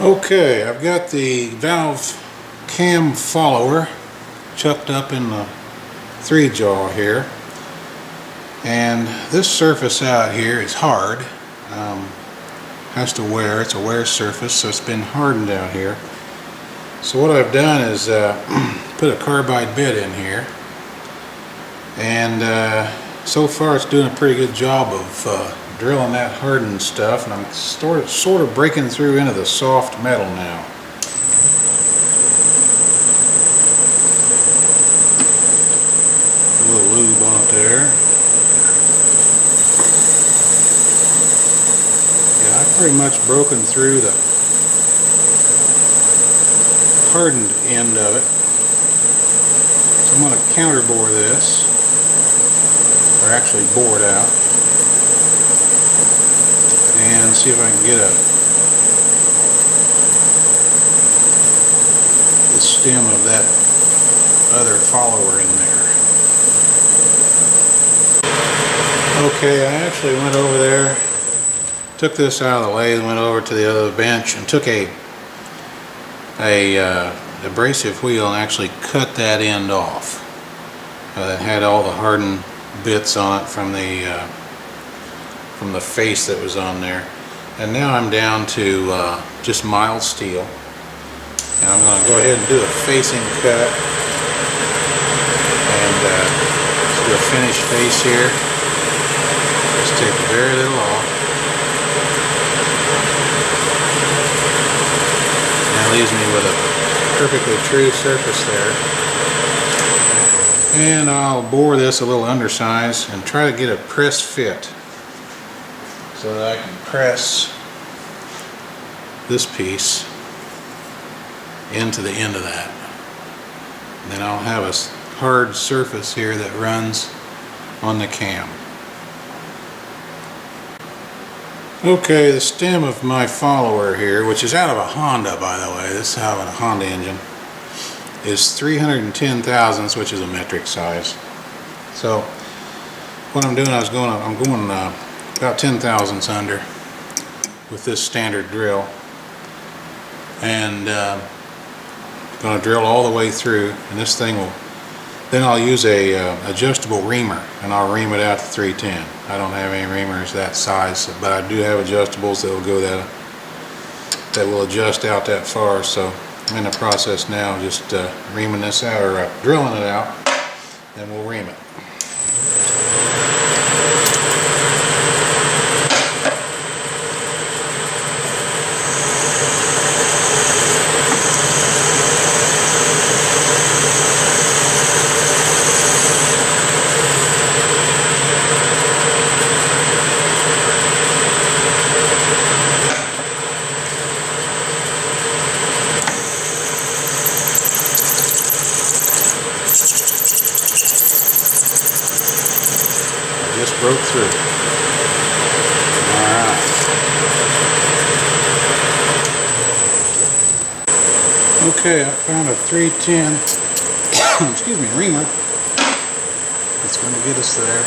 Okay, I've got the valve cam follower chucked up in the 3-jaw here, and this surface out here is hard. Has to wear, it's a wear surface, so it's been hardened out here. So what I've done is put a carbide bit in here, and so far it's doing a pretty good job of drilling that hardened stuff, and I'm sort of breaking through into the soft metal now. A little lube on it there. Yeah, I've pretty much broken through the hardened end of it. So I'm going to counter bore this, or actually bore it out, and see if I can get the stem of that other follower in there. Okay, I actually went over there, took this out of the lathe, went over to the other bench and took a abrasive wheel and actually cut that end off. That had all the hardened bits on it from the face that was on there. And now I'm down to just mild steel, and I'm going to go ahead and do a facing cut and do a finished face here. Just take very little off. That leaves me with a perfectly true surface there. And I'll bore this a little undersized and try to get a press fit so that I can press this piece into the end of that. And then I'll have a hard surface here that runs on the cam. Okay, the stem of my follower here, which is out of a Honda, by the way, this is out of a Honda engine, is 310 thousandths, which is a metric size. So what I'm doing, I'm going about 10 thousandths under with this standard drill, and going to drill all the way through, and this thing will, then I'll use a adjustable reamer, and I'll ream it out to 310. I don't have any reamers that size, but I do have adjustables that will go that will adjust out that far. So I'm in the process now, just reaming this out, or drilling it out, then we'll ream it. Just broke through. Alright. Okay, I found a 310 excuse me, reamer that's going to get us there.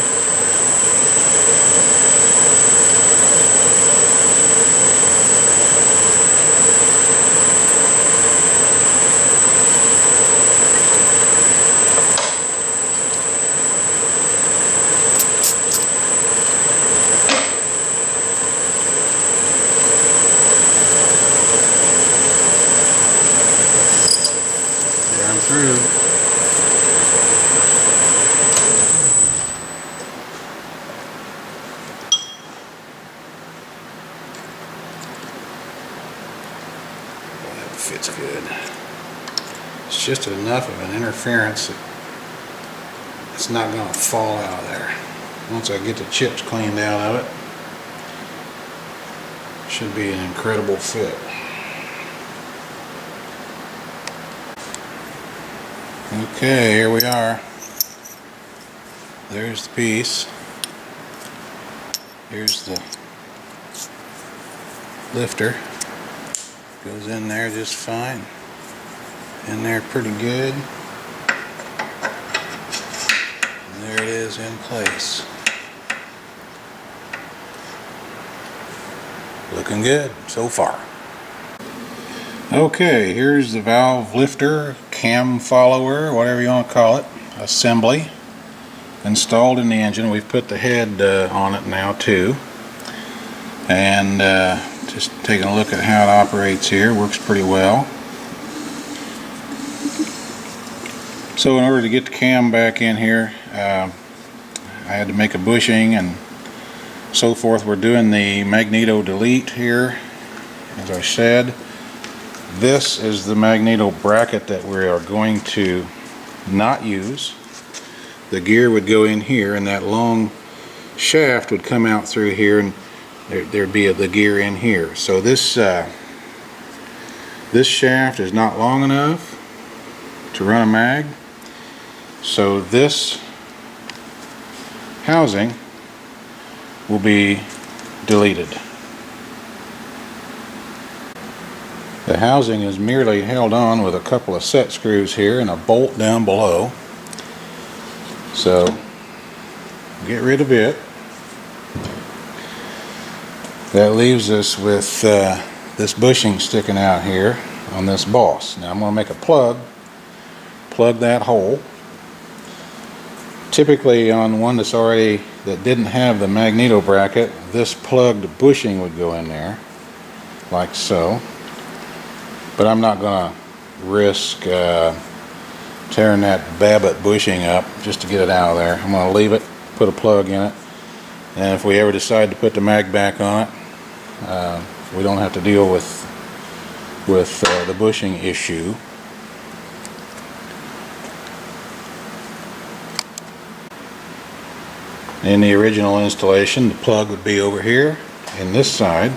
Through. That fits good. It's just enough of an interference that it's not going to fall out of there. Once I get the chips cleaned out of it, should be an incredible fit. Okay, here we are. There's the piece. Here's the lifter. Goes in there just fine. In there pretty good. And there it is in place. Looking good so far. Okay, here's the valve lifter, cam follower, whatever you want to call it, assembly installed in the engine. We've put the head on it now too, and just taking a look at how it operates here. Works pretty well. So in order to get the cam back in here, I had to make a bushing and so forth. We're doing the Magneto delete here, as I said. This is the Magneto bracket that we are going to not use. The gear would go in here, and that long shaft would come out through here, and there'd be the gear in here. So this this shaft is not long enough to run a mag. So this housing will be deleted. The housing is merely held on with a couple of set screws here and a bolt down below. So get rid of it. That leaves us with this bushing sticking out here on this boss. Now I'm going to make a plug that hole. Typically on one that didn't have the Magneto bracket, this plugged bushing would go in there like so. But I'm not going to risk tearing that Babbitt bushing up just to get it out of there. I'm going to leave it, put a plug in it, and if we ever decide to put the mag back on it, we don't have to deal with the bushing issue. In the original installation, the plug would be over here in this side.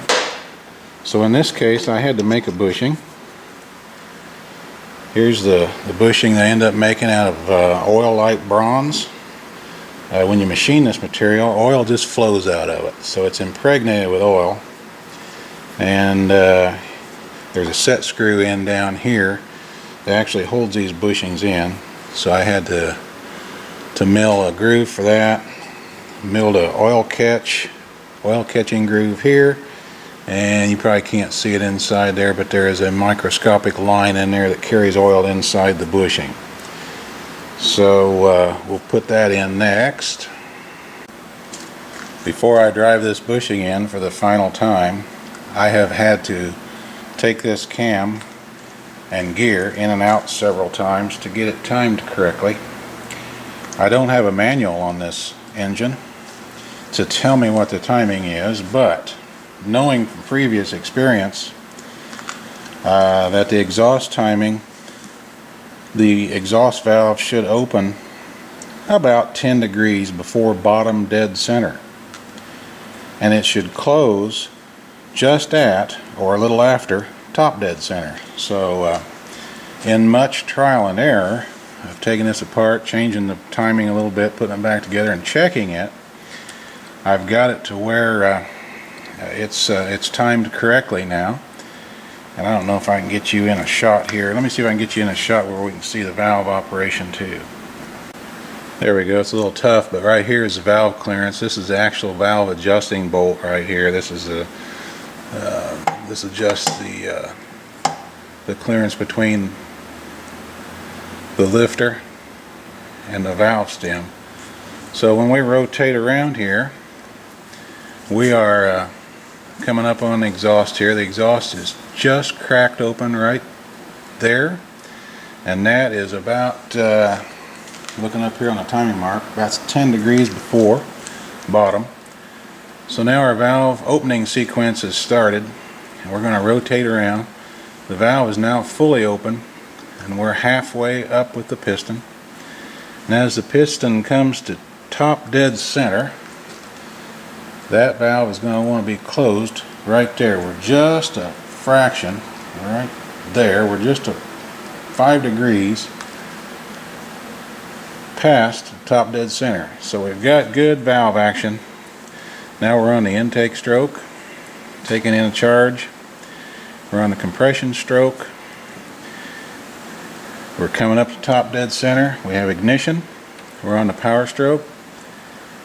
So in this case, I had to make a bushing. Here's the bushing they end up making out of oil-like bronze. When you machine this material, oil just flows out of it. So it's impregnated with oil. And there's a set screw in down here that actually holds these bushings in. So I had to mill a groove for that. Milled a oil catching groove here. And you probably can't see it inside there, but there is a microscopic line in there that carries oil inside the bushing. So we'll put that in next. Before I drive this bushing in for the final time, I have had to take this cam and gear in and out several times to get it timed correctly. I don't have a manual on this engine to tell me what the timing is, but knowing from previous experience that the exhaust timing, the exhaust valve should open about 10 degrees before bottom dead center, and it should close just at or a little after top dead center. So in much trial and error of taking this apart, changing the timing a little bit, putting it back together and checking it, I've got it to where it's timed correctly now. And I don't know if I can get you in a shot here. Let me see if I can get you in a shot where we can see the valve operation too. There we go. It's a little tough, but right here is the valve clearance. This is the actual valve adjusting bolt right here. This is this adjusts the clearance between the lifter and the valve stem. So when we rotate around here, we are coming up on the exhaust here. The exhaust is just cracked open right there, and that is about looking up here on the timing mark, that's 10 degrees before bottom. So now our valve opening sequence is started, and we're going to rotate around. The valve is now fully open, and we're halfway up with the piston. And as the piston comes to top dead center, that valve is going to want to be closed right there. We're just a fraction right there. We're just 5 degrees past top dead center. So we've got good valve action. Now we're on the intake stroke, taking in a charge. We're on the compression stroke. We're coming up to top dead center. We have ignition. We're on the power stroke.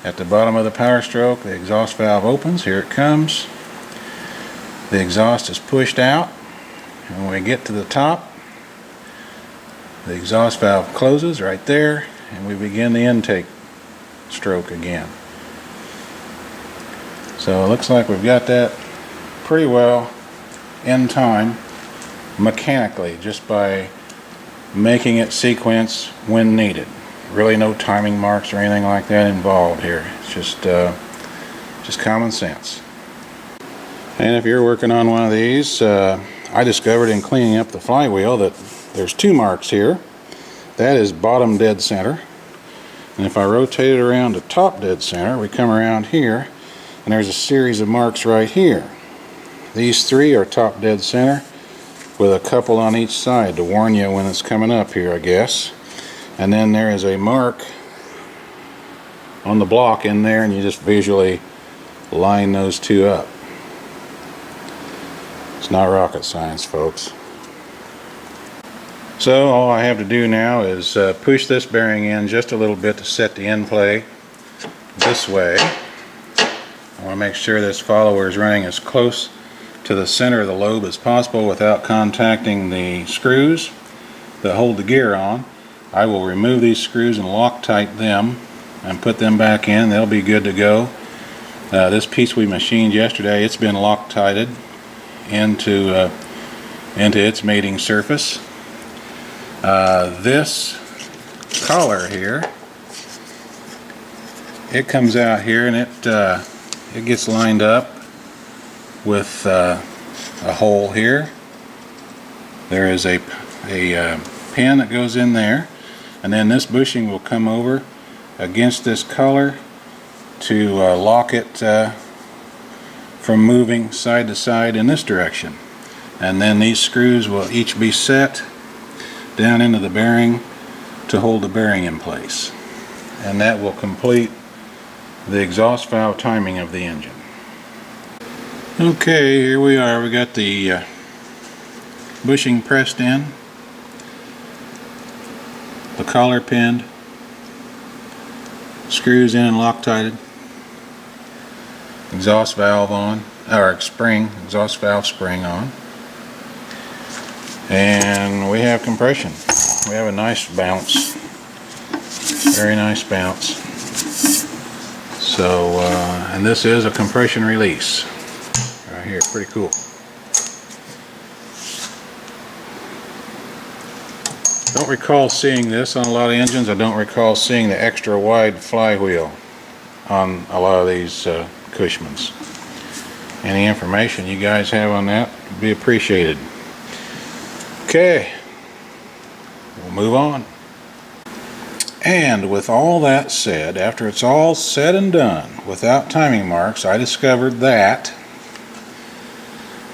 At the bottom of the power stroke, the exhaust valve opens. Here it comes. The exhaust is pushed out, And when we get to the top, the exhaust valve closes right there, and we begin the intake stroke again. So it looks like we've got that pretty well in time mechanically, just by making it sequence when needed. Really no timing marks or anything like that involved here. It's just common sense. And if you're working on one of these, I discovered in cleaning up the flywheel that there's two marks here. That is bottom dead center. And if I rotate it around to top dead center, we come around here, and there's a series of marks right here. These three are top dead center, with a couple on each side to warn you when it's coming up here, I guess. And then there is a mark on the block in there, and you just visually line those two up. It's not rocket science, folks. So all I have to do now is push this bearing in just a little bit to set the end play this way. I want to make sure this follower is running as close to the center of the lobe as possible without contacting the screws that hold the gear on. I will remove these screws and Loctite them and put them back in. They'll be good to go. This piece we machined yesterday, it's been Loctited into its mating surface. This collar here, it comes out here, and it gets lined up with a hole here. There is a pin that goes in there, and then this bushing will come over against this collar to lock it from moving side to side in this direction. And then these screws will each be set down into the bearing to hold the bearing in place, and that will complete the exhaust valve timing of the engine. Okay, here we are. We got the bushing pressed in, the collar pinned, screws in and Loctited, exhaust valve on, or exhaust valve spring on. And we have compression. We have a nice bounce, very nice bounce. So, and this is a compression release right here. Pretty cool. Don't recall seeing this on a lot of engines. I don't recall seeing the extra wide flywheel on a lot of these Cushmans. Any information you guys have on that would be appreciated. Okay, we'll move on. And with all that said, after it's all said and done, without timing marks, I discovered that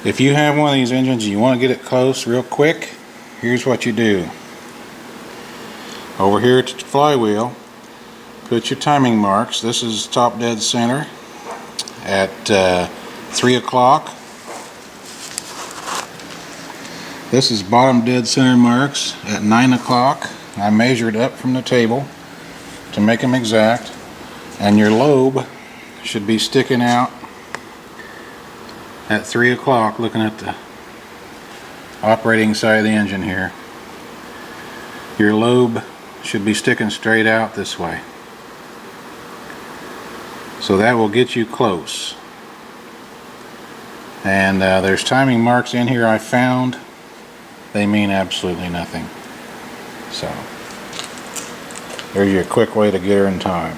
if you have one of these engines and you want to get it close real quick, here's what you do. Over here at the flywheel, put your timing marks. This is top dead center at 3 o'clock. This is bottom dead center marks at 9 o'clock. I measured up from the table to make them exact. And your lobe should be sticking out at 3 o'clock, looking at the operating side of the engine here. Your lobe should be sticking straight out this way. So that will get you close. And there's timing marks in here I found. They mean absolutely nothing. So there's your quick way to get her in time.